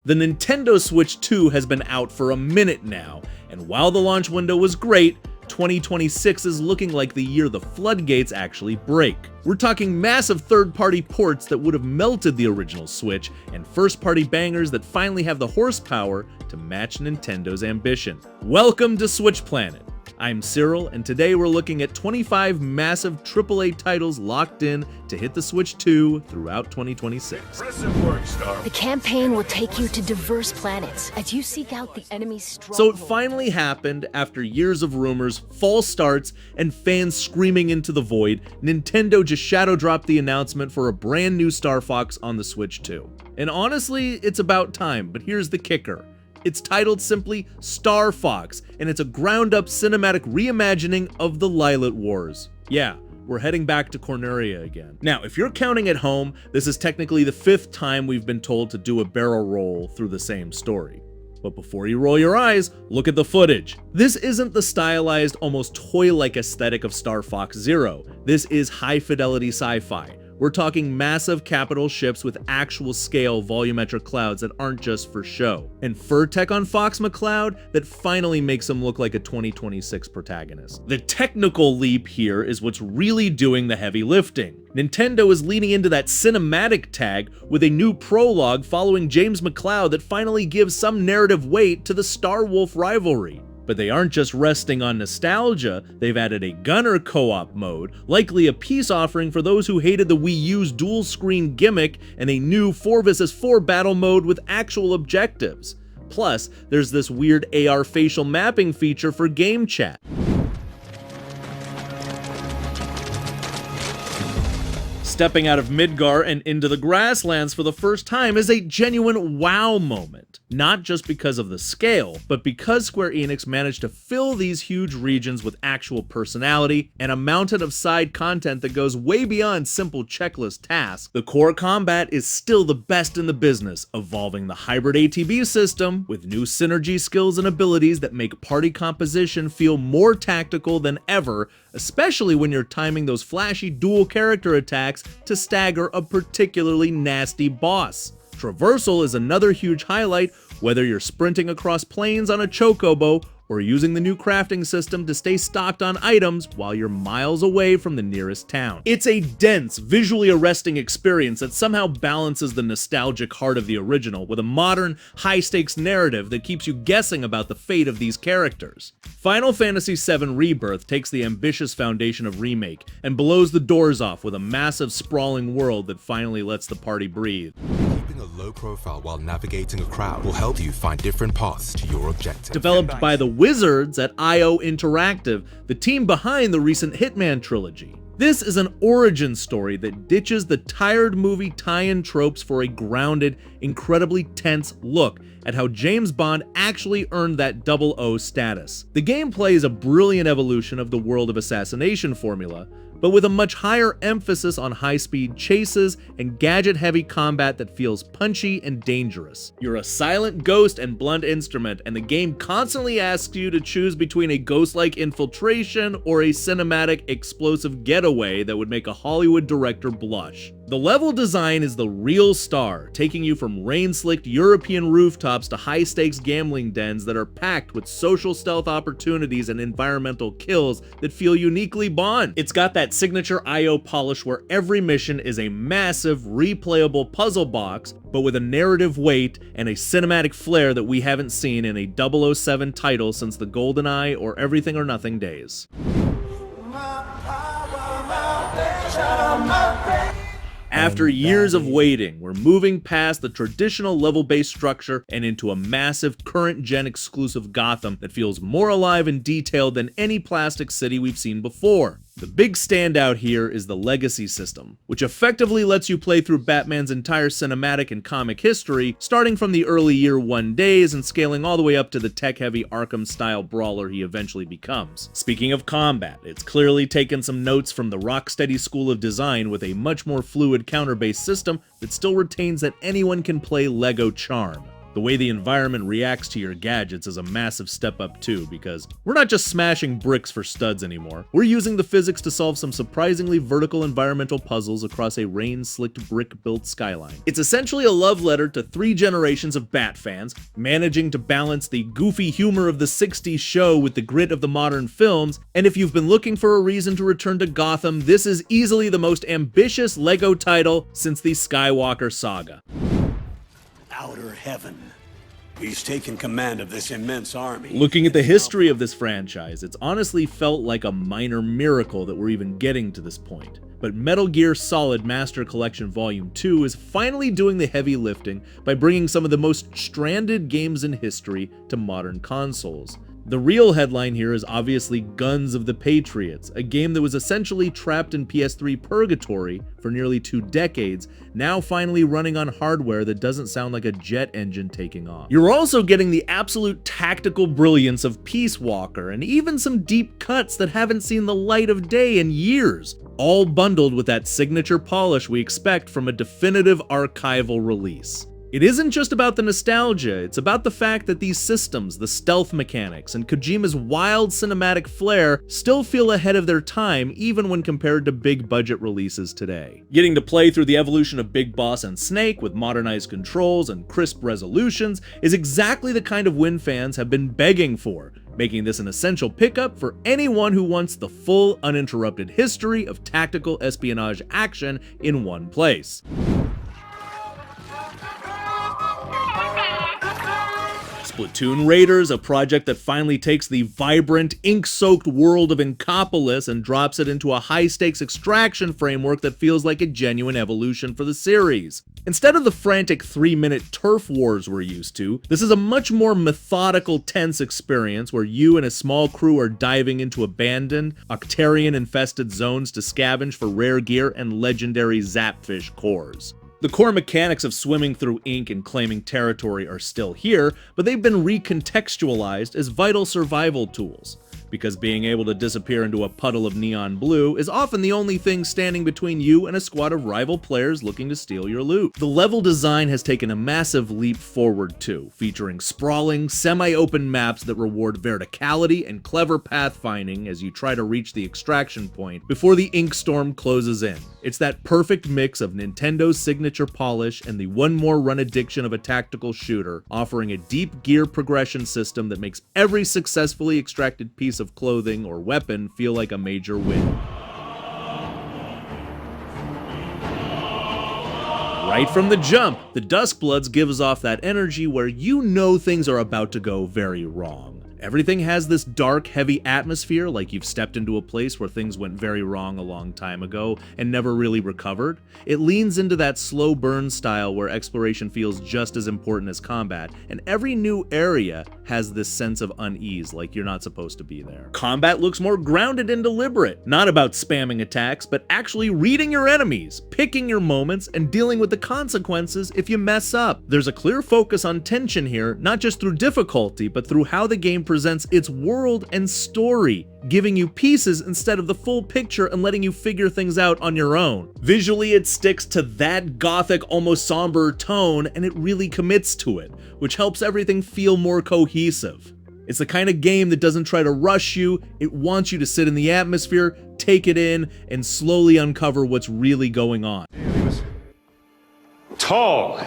The Nintendo Switch 2 has been out for a minute now, and while the launch window was great, 2026 is looking like the year the floodgates actually break. We're talking massive third-party ports that would have melted the original Switch, and first-party bangers that finally have the horsepower to match Nintendo's ambition. Welcome to Switch Planet. I'm Cyril, and today we're looking at 25 massive AAA titles locked in to hit the Switch 2 throughout 2026. The campaign will take you to diverse planets as you seek out the enemy's stronghold. So it finally happened after years of rumors, false starts, and fans screaming into the void. Nintendo just shadow dropped the announcement for a brand new Star Fox on the Switch 2. And honestly, it's about time, but here's the kicker. It's titled simply Star Fox, and it's a ground-up cinematic reimagining of the Lilith Wars. Yeah, we're heading back to Corneria again. Now, if you're counting at home, this is technically the 5th time we've been told to do a barrel roll through the same story. But before you roll your eyes, look at the footage. This isn't the stylized, almost toy-like aesthetic of Star Fox Zero. This is high-fidelity sci-fi. We're talking massive capital ships with actual scale volumetric clouds that aren't just for show. And fur tech on Fox McCloud that finally makes him look like a 2026 protagonist. The technical leap here is what's really doing the heavy lifting. Nintendo is leaning into that cinematic tag with a new prologue following James McCloud that finally gives some narrative weight to the Star Wolf rivalry. But they aren't just resting on nostalgia, they've added a gunner co-op mode, likely a peace offering for those who hated the Wii U's dual screen gimmick, and a new 4 vs 4 battle mode with actual objectives. Plus, there's this weird AR facial mapping feature for game chat. Stepping out of Midgar and into the grasslands for the first time is a genuine wow moment. Not just because of the scale, but because Square Enix managed to fill these huge regions with actual personality and a mountain of side content that goes way beyond simple checklist tasks. The core combat is still the best in the business, evolving the hybrid ATB system with new synergy skills and abilities that make party composition feel more tactical than ever, especially when you're timing those flashy dual character attacks to stagger a particularly nasty boss. Traversal is another huge highlight, whether you're sprinting across plains on a chocobo or using the new crafting system to stay stocked on items while you're miles away from the nearest town. It's a dense, visually arresting experience that somehow balances the nostalgic heart of the original with a modern, high-stakes narrative that keeps you guessing about the fate of these characters. Final Fantasy VII Rebirth takes the ambitious foundation of Remake and blows the doors off with a massive, sprawling world that finally lets the party breathe. Keeping a low profile while navigating a crowd will help you find different paths to your objective. Developed by the Wizards at IO Interactive, the team behind the recent Hitman trilogy. This is an origin story that ditches the tired movie tie-in tropes for a grounded, incredibly tense look at how James Bond actually earned that 00 status. The gameplay is a brilliant evolution of the World of Assassination formula, but with a much higher emphasis on high-speed chases and gadget-heavy combat that feels punchy and dangerous. You're a silent ghost and blunt instrument, and the game constantly asks you to choose between a ghost-like infiltration or a cinematic, explosive getaway that would make a Hollywood director blush. The level design is the real star, taking you from rain-slicked European rooftops to high-stakes gambling dens that are packed with social stealth opportunities and environmental kills that feel uniquely Bond. It's got that signature IO polish where every mission is a massive, replayable puzzle box, but with a narrative weight and a cinematic flair that we haven't seen in a 007 title since the GoldenEye or Everything or Nothing days. After years of waiting, we're moving past the traditional level-based structure and into a massive current-gen exclusive Gotham that feels more alive and detailed than any plastic city we've seen before. The big standout here is the Legacy system, which effectively lets you play through Batman's entire cinematic and comic history, starting from the early Year One days and scaling all the way up to the tech-heavy Arkham-style brawler he eventually becomes. Speaking of combat, it's clearly taken some notes from the Rocksteady school of design with a much more fluid counter-based system that still retains that anyone can play Lego charm. The way the environment reacts to your gadgets is a massive step up too, because we're not just smashing bricks for studs anymore. We're using the physics to solve some surprisingly vertical environmental puzzles across a rain-slicked brick-built skyline. It's essentially a love letter to 3 generations of Bat fans, managing to balance the goofy humor of the 60s show with the grit of the modern films, and if you've been looking for a reason to return to Gotham, this is easily the most ambitious LEGO title since the Skywalker saga. Outer heaven. He's taken command of this immense army. Looking at the history of this franchise, it's honestly felt like a minor miracle that we're even getting to this point. But Metal Gear Solid Master Collection Volume 2 is finally doing the heavy lifting by bringing some of the most stranded games in history to modern consoles. The real headline here is obviously Guns of the Patriots, a game that was essentially trapped in PS3 purgatory for nearly 2 decades, now finally running on hardware that doesn't sound like a jet engine taking off. You're also getting the absolute tactical brilliance of Peace Walker, and even some deep cuts that haven't seen the light of day in years, all bundled with that signature polish we expect from a definitive archival release. It isn't just about the nostalgia, it's about the fact that these systems, the stealth mechanics, and Kojima's wild cinematic flair still feel ahead of their time even when compared to big budget releases today. Getting to play through the evolution of Big Boss and Snake with modernized controls and crisp resolutions is exactly the kind of win fans have been begging for, making this an essential pickup for anyone who wants the full, uninterrupted history of tactical espionage action in one place. Splatoon Raiders, a project that finally takes the vibrant, ink-soaked world of Inkopolis and drops it into a high-stakes extraction framework that feels like a genuine evolution for the series. Instead of the frantic 3-minute turf wars we're used to, this is a much more methodical, tense experience where you and a small crew are diving into abandoned, Octarian-infested zones to scavenge for rare gear and legendary Zapfish cores. The core mechanics of swimming through ink and claiming territory are still here, but they've been recontextualized as vital survival tools, because being able to disappear into a puddle of neon blue is often the only thing standing between you and a squad of rival players looking to steal your loot. The level design has taken a massive leap forward too, featuring sprawling, semi-open maps that reward verticality and clever pathfinding as you try to reach the extraction point before the ink storm closes in. It's that perfect mix of Nintendo's signature polish and the one more run addiction of a tactical shooter, offering a deep gear progression system that makes every successfully extracted piece of clothing or weapon feel like a major win. Right from the jump, the Duskbloods gives off that energy where you know things are about to go very wrong. Everything has this dark, heavy atmosphere, like you've stepped into a place where things went very wrong a long time ago and never really recovered. It leans into that slow burn style where exploration feels just as important as combat, and every new area has this sense of unease, like you're not supposed to be there. Combat looks more grounded and deliberate, not about spamming attacks, but actually reading your enemies, picking your moments, and dealing with the consequences if you mess up. There's a clear focus on tension here, not just through difficulty, but through how the game presents its world and story, giving you pieces instead of the full picture and letting you figure things out on your own. Visually, it sticks to that gothic, almost somber tone, and it really commits to it, which helps everything feel more cohesive. It's the kind of game that doesn't try to rush you, it wants you to sit in the atmosphere, take it in, and slowly uncover what's really going on. He was tall.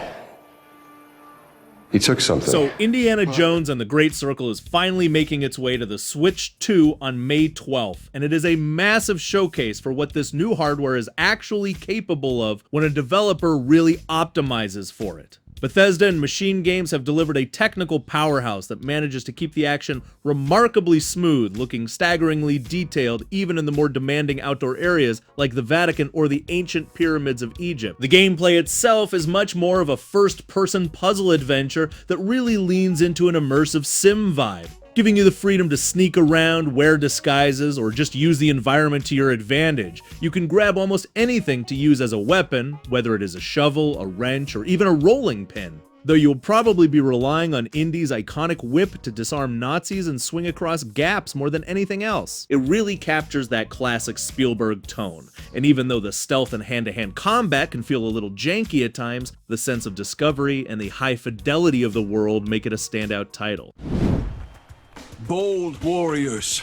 He took something. So Indiana Jones and the Great Circle is finally making its way to the Switch 2 on May 12th, and it is a massive showcase for what this new hardware is actually capable of when a developer really optimizes for it. Bethesda and Machine Games have delivered a technical powerhouse that manages to keep the action remarkably smooth, looking staggeringly detailed even in the more demanding outdoor areas like the Vatican or the ancient pyramids of Egypt. The gameplay itself is much more of a first-person puzzle adventure that really leans into an immersive sim vibe, giving you the freedom to sneak around, wear disguises, or just use the environment to your advantage. You can grab almost anything to use as a weapon, whether it is a shovel, a wrench, or even a rolling pin. though you'll probably be relying on Indy's iconic whip to disarm Nazis and swing across gaps more than anything else. It really captures that classic Spielberg tone, and even though the stealth and hand-to-hand combat can feel a little janky at times, the sense of discovery and the high fidelity of the world make it a standout title. Bold warriors.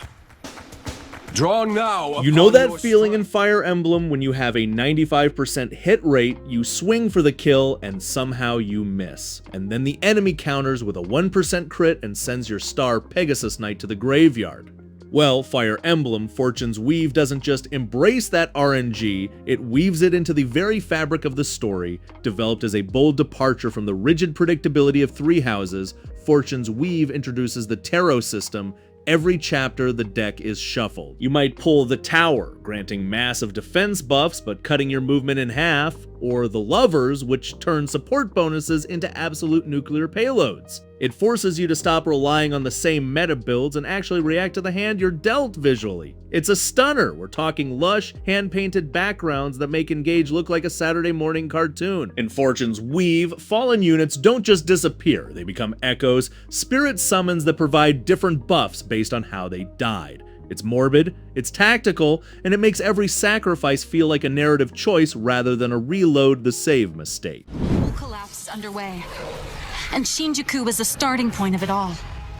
Draw now. You know that feeling in Fire Emblem when you have a 95% hit rate, you swing for the kill, and somehow you miss. And then the enemy counters with a 1% crit and sends your star Pegasus Knight to the graveyard. Well, Fire Emblem Fortune's Weave doesn't just embrace that RNG, it weaves it into the very fabric of the story. Developed as a bold departure from the rigid predictability of Three Houses, Fortune's Weave introduces the Tarot system. Every chapter, the deck is shuffled. You might pull the Tower, granting massive defense buffs but cutting your movement in half, or the Lovers, which turn support bonuses into absolute nuclear payloads. It forces you to stop relying on the same meta builds and actually react to the hand you're dealt visually. It's a stunner. We're talking lush, hand-painted backgrounds that make Engage look like a Saturday morning cartoon. In Fortune's Weave, fallen units don't just disappear, they become echoes, spirit summons that provide different buffs based on how they died. It's morbid, it's tactical, and it makes every sacrifice feel like a narrative choice rather than a reload the save mistake. Full collapse is underway, and Shinjuku was the starting point of it all.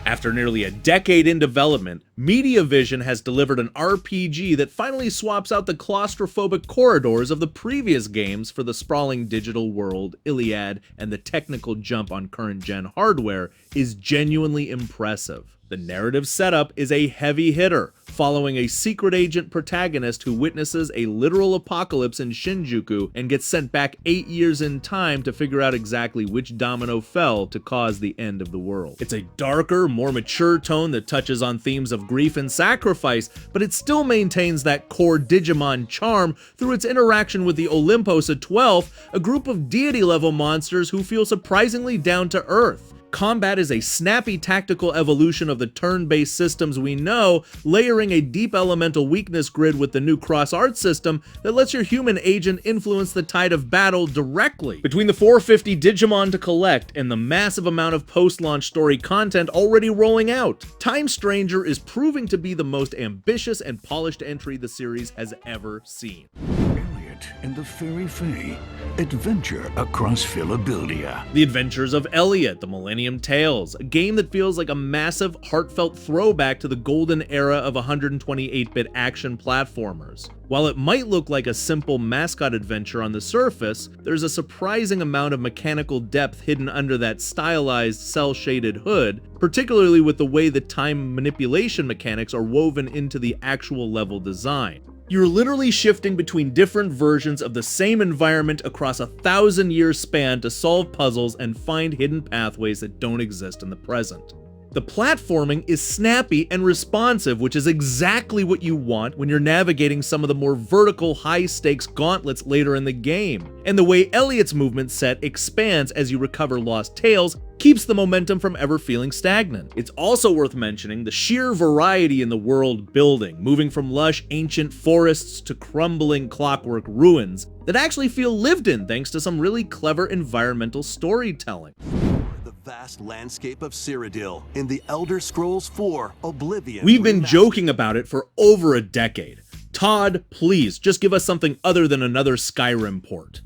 After nearly a decade in development, MediaVision has delivered an RPG that finally swaps out the claustrophobic corridors of the previous games for the sprawling digital world. Iliad, and the technical jump on current-gen hardware is genuinely impressive. The narrative setup is a heavy hitter, following a secret agent protagonist who witnesses a literal apocalypse in Shinjuku and gets sent back 8 years in time to figure out exactly which domino fell to cause the end of the world. It's a darker, more mature tone that touches on themes of grief and sacrifice, but it still maintains that core Digimon charm through its interaction with the Olympos at 12, a group of deity-level monsters who feel surprisingly down to earth. Combat is a snappy tactical evolution of the turn-based systems we know, layering a deep elemental weakness grid with the new cross-art system that lets your human agent influence the tide of battle directly. Between the 450 Digimon to collect and the massive amount of post-launch story content already rolling out, Time Stranger is proving to be the most ambitious and polished entry the series has ever seen. Elliot and the Fairy Fae adventure across Philadelphia. The Adventures of Elliot, the Millennium Tales, a game that feels like a massive, heartfelt throwback to the golden era of 128-bit action platformers. While it might look like a simple mascot adventure on the surface, there's a surprising amount of mechanical depth hidden under that stylized, cel-shaded hood, particularly with the way the time manipulation mechanics are woven into the actual level design. You're literally shifting between different versions of the same environment across a 1,000-year span to solve puzzles and find hidden pathways that don't exist in the present. The platforming is snappy and responsive, which is exactly what you want when you're navigating some of the more vertical, high-stakes gauntlets later in the game. And the way Elliot's movement set expands as you recover lost tails keeps the momentum from ever feeling stagnant. It's also worth mentioning the sheer variety in the world building, moving from lush, ancient forests to crumbling clockwork ruins that actually feel lived in thanks to some really clever environmental storytelling. Vast landscape of Cyrodiil in the Elder Scrolls 4 Oblivion. We've been joking about it for over a decade. Todd, please, just give us something other than another Skyrim port.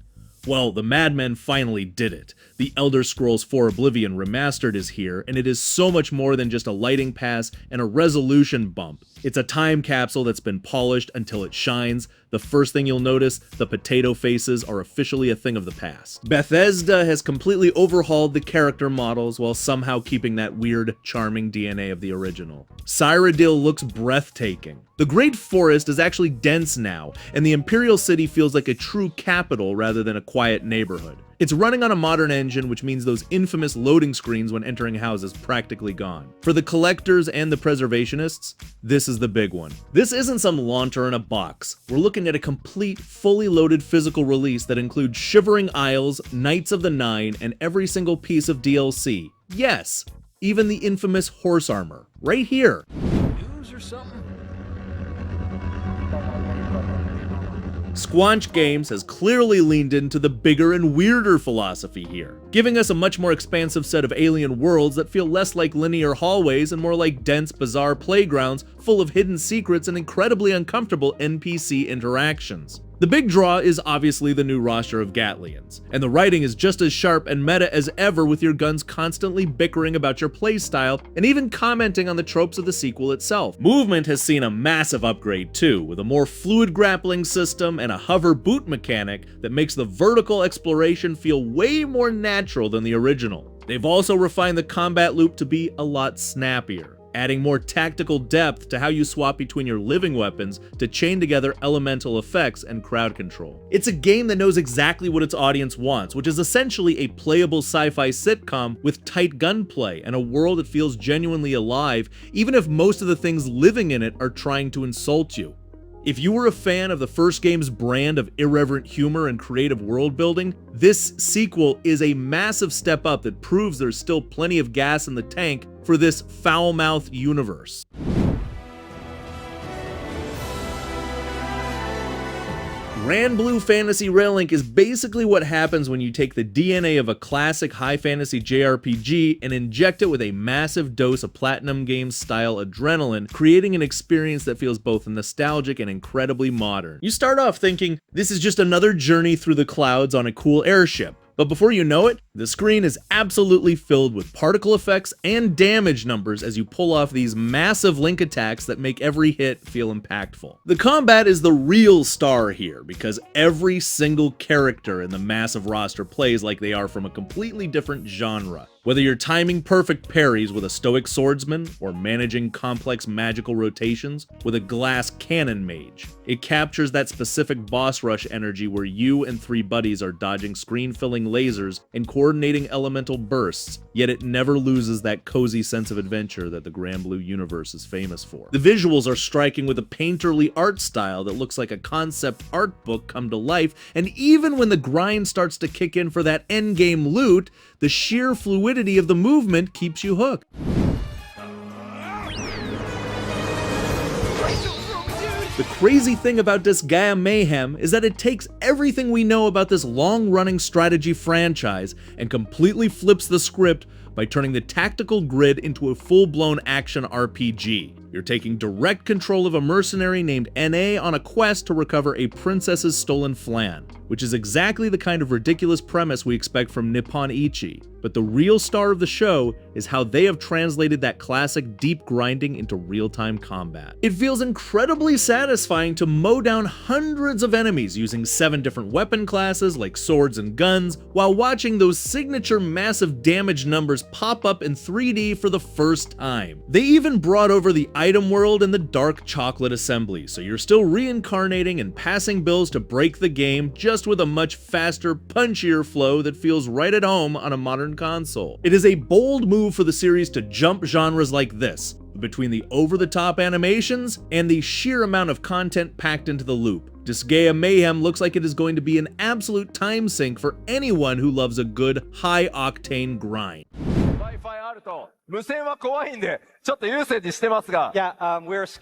Well, the madmen finally did it. The Elder Scrolls 4 Oblivion Remastered is here, and it is so much more than just a lighting pass and a resolution bump. It's a time capsule that's been polished until it shines. The first thing you'll notice, the potato faces are officially a thing of the past. Bethesda has completely overhauled the character models while somehow keeping that weird, charming DNA of the original. Cyrodiil looks breathtaking. The Great Forest is actually dense now, and the Imperial City feels like a true capital rather than a quiet neighborhood. It's running on a modern engine, which means those infamous loading screens when entering houses practically gone. For the collectors and the preservationists, this is the big one. This isn't some launcher in a box. We're looking at a complete, fully loaded physical release that includes Shivering Isles, Knights of the Nine, and every single piece of DLC. Yes, even the infamous horse armor, right here. News or something? Squanch Games has clearly leaned into the bigger and weirder philosophy here, giving us a much more expansive set of alien worlds that feel less like linear hallways and more like dense, bizarre playgrounds full of hidden secrets and incredibly uncomfortable NPC interactions. The big draw is obviously the new roster of Gatlians, and the writing is just as sharp and meta as ever, with your guns constantly bickering about your playstyle and even commenting on the tropes of the sequel itself. Movement has seen a massive upgrade too, with a more fluid grappling system and a hover boot mechanic that makes the vertical exploration feel way more natural than the original. They've also refined the combat loop to be a lot snappier, adding more tactical depth to how you swap between your living weapons to chain together elemental effects and crowd control. It's a game that knows exactly what its audience wants, which is essentially a playable sci-fi sitcom with tight gunplay and a world that feels genuinely alive, even if most of the things living in it are trying to insult you. If you were a fan of the first game's brand of irreverent humor and creative world building, this sequel is a massive step up that proves there's still plenty of gas in the tank for this foul-mouthed universe. Granblue Fantasy Relink is basically what happens when you take the DNA of a classic high fantasy JRPG and inject it with a massive dose of Platinum Games style adrenaline, creating an experience that feels both nostalgic and incredibly modern. You start off thinking, this is just another journey through the clouds on a cool airship. But before you know it, the screen is absolutely filled with particle effects and damage numbers as you pull off these massive link attacks that make every hit feel impactful. The combat is the real star here, because every single character in the massive roster plays like they are from a completely different genre. Whether you're timing perfect parries with a stoic swordsman, or managing complex magical rotations with a glass cannon mage, it captures that specific boss rush energy where you and 3 buddies are dodging screen-filling lasers and coordinating elemental bursts, yet it never loses that cozy sense of adventure that the Granblue universe is famous for. The visuals are striking with a painterly art style that looks like a concept art book come to life, and even when the grind starts to kick in for that endgame loot, the sheer fluidity of the movement keeps you hooked. The crazy thing about Disgaea Mayhem is that it takes everything we know about this long-running strategy franchise and completely flips the script by turning the tactical grid into a full-blown action RPG. You're taking direct control of a mercenary named NA on a quest to recover a princess's stolen flan, which is exactly the kind of ridiculous premise we expect from Nippon Ichi. But the real star of the show is how they have translated that classic deep grinding into real-time combat. It feels incredibly satisfying to mow down hundreds of enemies using 7 different weapon classes like swords and guns, while watching those signature massive damage numbers pop up in 3D for the first time. They even brought over the item world and the dark chocolate assembly, so you're still reincarnating and passing bills to break the game, just with a much faster, punchier flow that feels right at home on a modern console. It is a bold move for the series to jump genres like this, between the over-the-top animations and the sheer amount of content packed into the loop. Disgaea Mayhem looks like it is going to be an absolute time sink for anyone who loves a good, high-octane grind.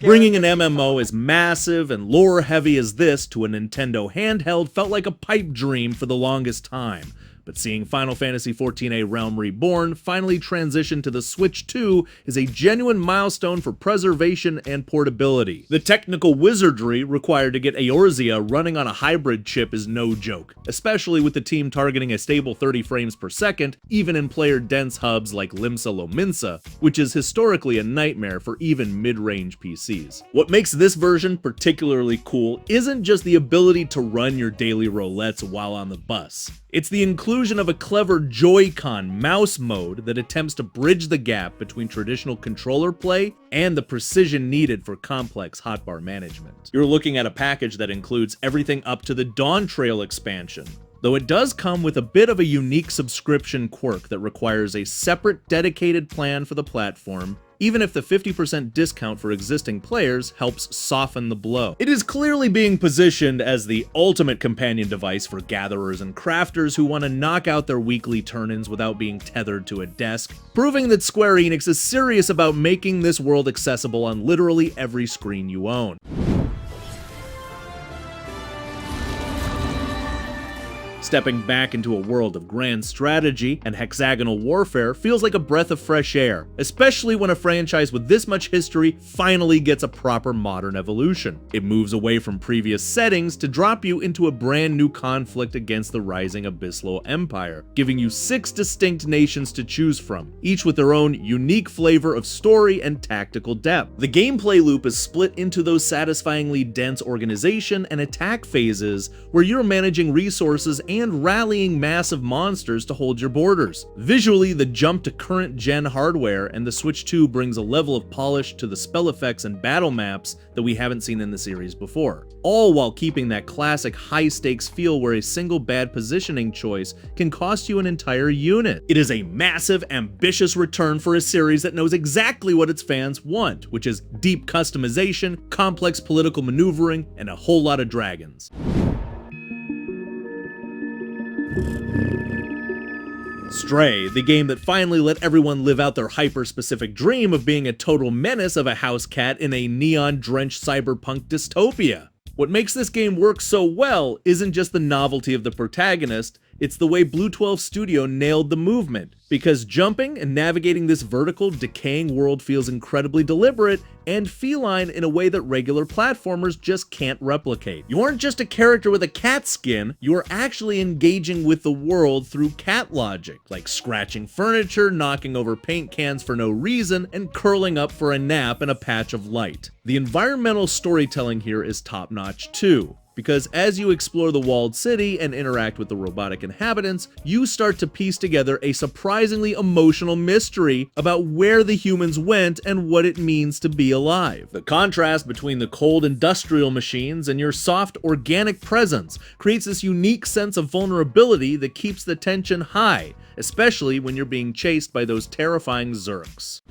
Bringing an MMO as massive and lore-heavy as this to a Nintendo handheld felt like a pipe dream for the longest time. But seeing Final Fantasy XIVA Realm Reborn finally transition to the Switch 2 is a genuine milestone for preservation and portability. The technical wizardry required to get Eorzea running on a hybrid chip is no joke, especially with the team targeting a stable 30 frames per second, even in player-dense hubs like Limsa Lominsa, which is historically a nightmare for even mid-range PCs. What makes this version particularly cool isn't just the ability to run your daily roulettes while on the bus. It's the inclusion of a clever Joy-Con mouse mode that attempts to bridge the gap between traditional controller play and the precision needed for complex hotbar management. You're looking at a package that includes everything up to the Dawn Trail expansion, though it does come with a bit of a unique subscription quirk that requires a separate dedicated plan for the platform, even if the 50% discount for existing players helps soften the blow. It is clearly being positioned as the ultimate companion device for gatherers and crafters who want to knock out their weekly turn-ins without being tethered to a desk, proving that Square Enix is serious about making this world accessible on literally every screen you own. Stepping back into a world of grand strategy and hexagonal warfare feels like a breath of fresh air, especially when a franchise with this much history finally gets a proper modern evolution. It moves away from previous settings to drop you into a brand new conflict against the rising Abyssal Empire, giving you 6 distinct nations to choose from, each with their own unique flavor of story and tactical depth. The gameplay loop is split into those satisfyingly dense organization and attack phases where you're managing resources and rallying massive monsters to hold your borders. Visually, the jump to current gen hardware and the Switch 2 brings a level of polish to the spell effects and battle maps that we haven't seen in the series before, all while keeping that classic high-stakes feel where a single bad positioning choice can cost you an entire unit. It is a massive, ambitious return for a series that knows exactly what its fans want, which is deep customization, complex political maneuvering, and a whole lot of dragons. Stray, the game that finally let everyone live out their hyper-specific dream of being a total menace of a house cat in a neon-drenched cyberpunk dystopia. What makes this game work so well isn't just the novelty of the protagonist, it's the way Blue 12 Studio nailed the movement, because jumping and navigating this vertical, decaying world feels incredibly deliberate and feline in a way that regular platformers just can't replicate. You aren't just a character with a cat skin, you are actually engaging with the world through cat logic, like scratching furniture, knocking over paint cans for no reason, and curling up for a nap in a patch of light. The environmental storytelling here is top-notch too, because as you explore the walled city and interact with the robotic inhabitants, you start to piece together a surprisingly emotional mystery about where the humans went and what it means to be alive. The contrast between the cold industrial machines and your soft organic presence creates this unique sense of vulnerability that keeps the tension high, especially when you're being chased by those terrifying Zurks.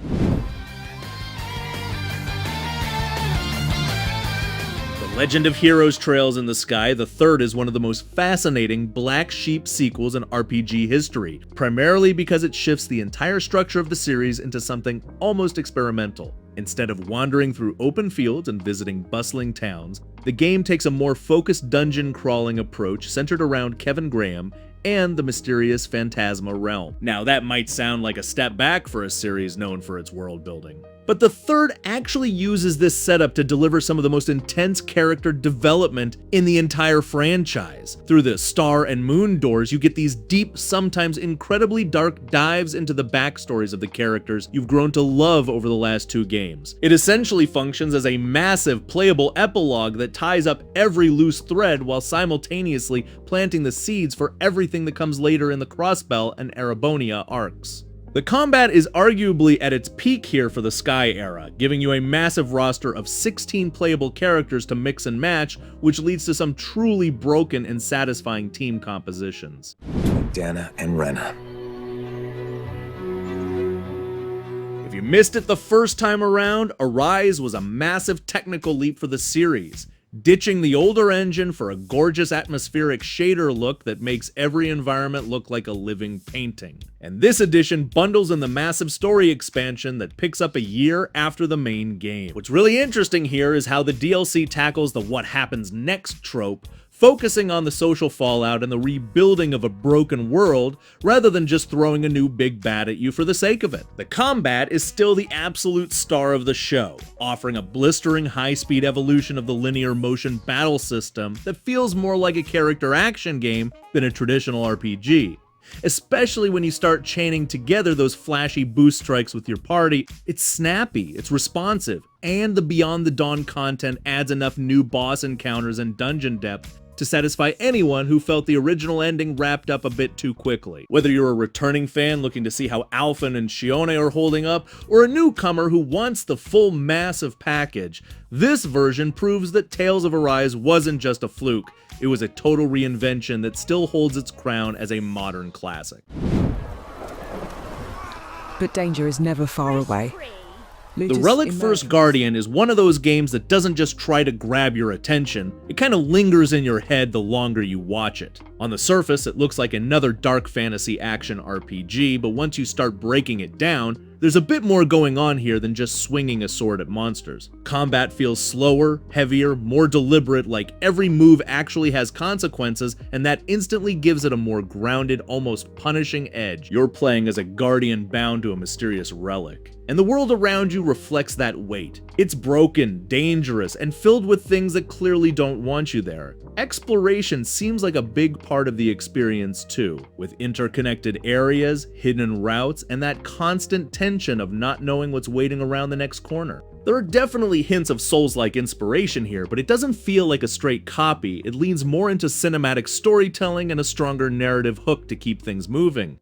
Legend of Heroes Trails in the Sky, the third is one of the most fascinating black sheep sequels in RPG history, primarily because it shifts the entire structure of the series into something almost experimental. Instead of wandering through open fields and visiting bustling towns, the game takes a more focused dungeon crawling approach centered around Kevin Graham and the mysterious Phantasma realm. Now that might sound like a step back for a series known for its world building, but the third actually uses this setup to deliver some of the most intense character development in the entire franchise. Through the Star and Moon doors, you get these deep, sometimes incredibly dark dives into the backstories of the characters you've grown to love over the last 2 games. It essentially functions as a massive playable epilogue that ties up every loose thread while simultaneously planting the seeds for everything that comes later in the Crossbell and Erebonia arcs. The combat is arguably at its peak here for the Sky era, giving you a massive roster of 16 playable characters to mix and match, which leads to some truly broken and satisfying team compositions. Dana and Rena. If you missed it the first time around, Arise was a massive technical leap for the series, ditching the older engine for a gorgeous atmospheric shader look that makes every environment look like a living painting. And this edition bundles in the massive story expansion that picks up a year after the main game. What's really interesting here is how the DLC tackles the what happens next trope, focusing on the social fallout and the rebuilding of a broken world, rather than just throwing a new big bad at you for the sake of it. The combat is still the absolute star of the show, offering a blistering high-speed evolution of the linear motion battle system that feels more like a character action game than a traditional RPG. Especially when you start chaining together those flashy boost strikes with your party. It's snappy, it's responsive, and the Beyond the Dawn content adds enough new boss encounters and dungeon depth to satisfy anyone who felt the original ending wrapped up a bit too quickly. Whether you're a returning fan looking to see how Alphen and Shione are holding up, or a newcomer who wants the full massive package, this version proves that Tales of Arise wasn't just a fluke, it was a total reinvention that still holds its crown as a modern classic. But danger is never far away. The Relic First Guardian is one of those games that doesn't just try to grab your attention, it kind of lingers in your head the longer you watch it. On the surface, it looks like another dark fantasy action RPG, but once you start breaking it down, There's a bit more going on here than just swinging a sword at monsters. Combat feels slower, heavier, more deliberate, like every move actually has consequences, and that instantly gives it a more grounded, almost punishing edge. You're playing as a guardian bound to a mysterious relic, and the world around you reflects that weight. It's broken, dangerous, and filled with things that clearly don't want you there. Exploration seems like a big part of the experience too, with interconnected areas, hidden routes, and that constant tension of not knowing what's waiting around the next corner. There are definitely hints of Souls-like inspiration here, but it doesn't feel like a straight copy. It leans more into cinematic storytelling and a stronger narrative hook to keep things moving.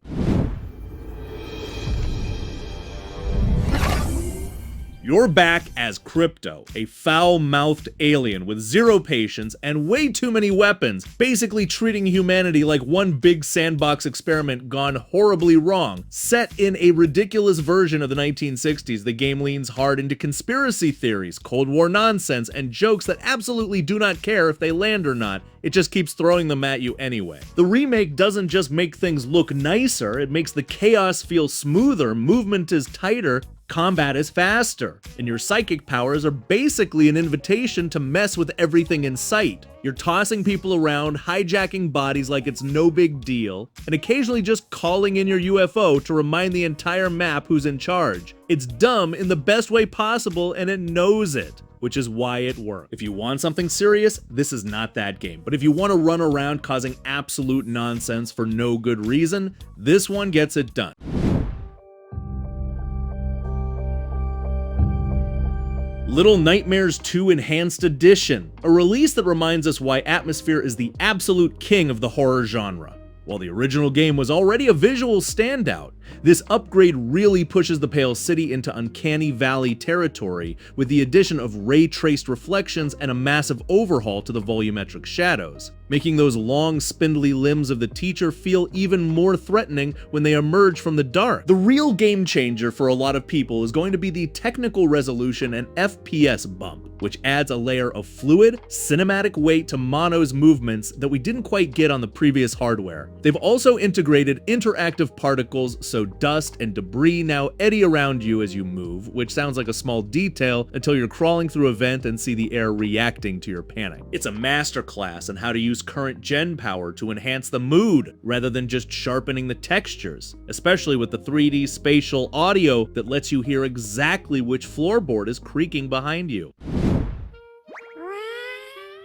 You're back as Crypto, a foul-mouthed alien with zero patience and way too many weapons, basically treating humanity like one big sandbox experiment gone horribly wrong. Set in a ridiculous version of the 1960s, the game leans hard into conspiracy theories, Cold War nonsense, and jokes that absolutely do not care if they land or not. It just keeps throwing them at you anyway. The remake doesn't just make things look nicer, it makes the chaos feel smoother, movement is tighter, combat is faster, and your psychic powers are basically an invitation to mess with everything in sight. You're tossing people around, hijacking bodies like it's no big deal, and occasionally just calling in your UFO to remind the entire map who's in charge. It's dumb in the best way possible, and it knows it, which is why it works. If you want something serious, this is not that game. But if you want to run around causing absolute nonsense for no good reason, this one gets it done. Little Nightmares 2 Enhanced Edition, a release that reminds us why Atmosphere is the absolute king of the horror genre. While the original game was already a visual standout, this upgrade really pushes the Pale City into Uncanny Valley territory with the addition of ray-traced reflections and a massive overhaul to the volumetric shadows, making those long, spindly limbs of the teacher feel even more threatening when they emerge from the dark. The real game changer for a lot of people is going to be the technical resolution and FPS bump, which adds a layer of fluid, cinematic weight to Mono's movements that we didn't quite get on the previous hardware. They've also integrated interactive particles so dust and debris now eddy around you as you move, which sounds like a small detail until you're crawling through a vent and see the air reacting to your panic. It's a masterclass in how to use current gen power to enhance the mood rather than just sharpening the textures, especially with the 3D spatial audio that lets you hear exactly which floorboard is creaking behind you.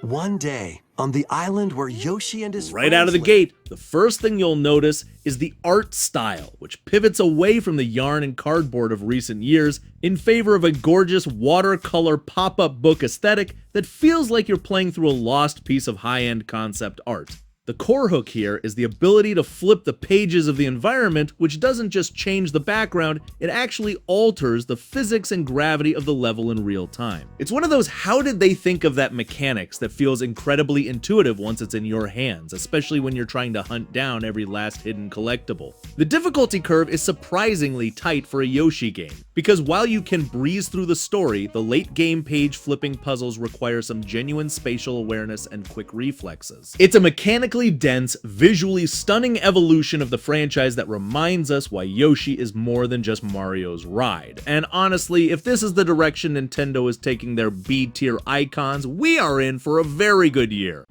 One day, on the island where Yoshi and his Right out of the gate, the first thing you'll notice is the art style, which pivots away from the yarn and cardboard of recent years in favor of a gorgeous watercolor pop-up book aesthetic that feels like you're playing through a lost piece of high-end concept art. The core hook here is the ability to flip the pages of the environment, which doesn't just change the background, it actually alters the physics and gravity of the level in real time. It's one of those how did they think of that mechanics that feels incredibly intuitive once it's in your hands, especially when you're trying to hunt down every last hidden collectible. The difficulty curve is surprisingly tight for a Yoshi game, because while you can breeze through the story, the late game page flipping puzzles require some genuine spatial awareness and quick reflexes. It's a mechanically dense, visually stunning evolution of the franchise that reminds us why Yoshi is more than just Mario's ride. And honestly, if this is the direction Nintendo is taking their B-tier icons, we are in for a very good year.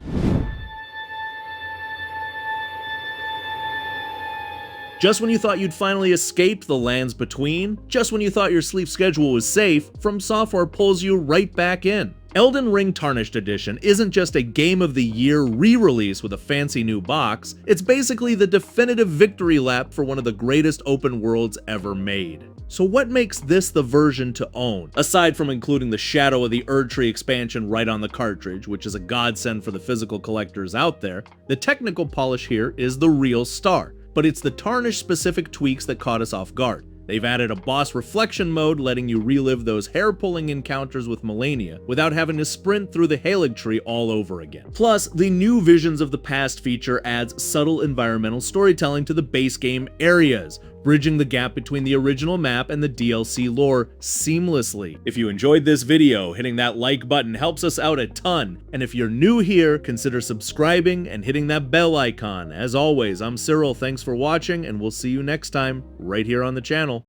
Just when you thought you'd finally escaped the lands between, just when you thought your sleep schedule was safe, From Software pulls you right back in. Elden Ring Tarnished Edition isn't just a Game of the Year re-release with a fancy new box, it's basically the definitive victory lap for one of the greatest open worlds ever made. So what makes this the version to own? Aside from including the Shadow of the Erdtree expansion right on the cartridge, which is a godsend for the physical collectors out there, the technical polish here is the real star, but it's the Tarnished specific tweaks that caught us off guard. They've added a boss reflection mode letting you relive those hair-pulling encounters with Millennium without having to sprint through the Relic all over again. Plus, the new Visions of the Past feature adds subtle environmental storytelling to the base game areas, bridging the gap between the original map and the DLC lore seamlessly. If you enjoyed this video, hitting that like button helps us out a ton, and if you're new here, consider subscribing and hitting that bell icon. As always, I'm Cyril, thanks for watching, and we'll see you next time, right here on the channel.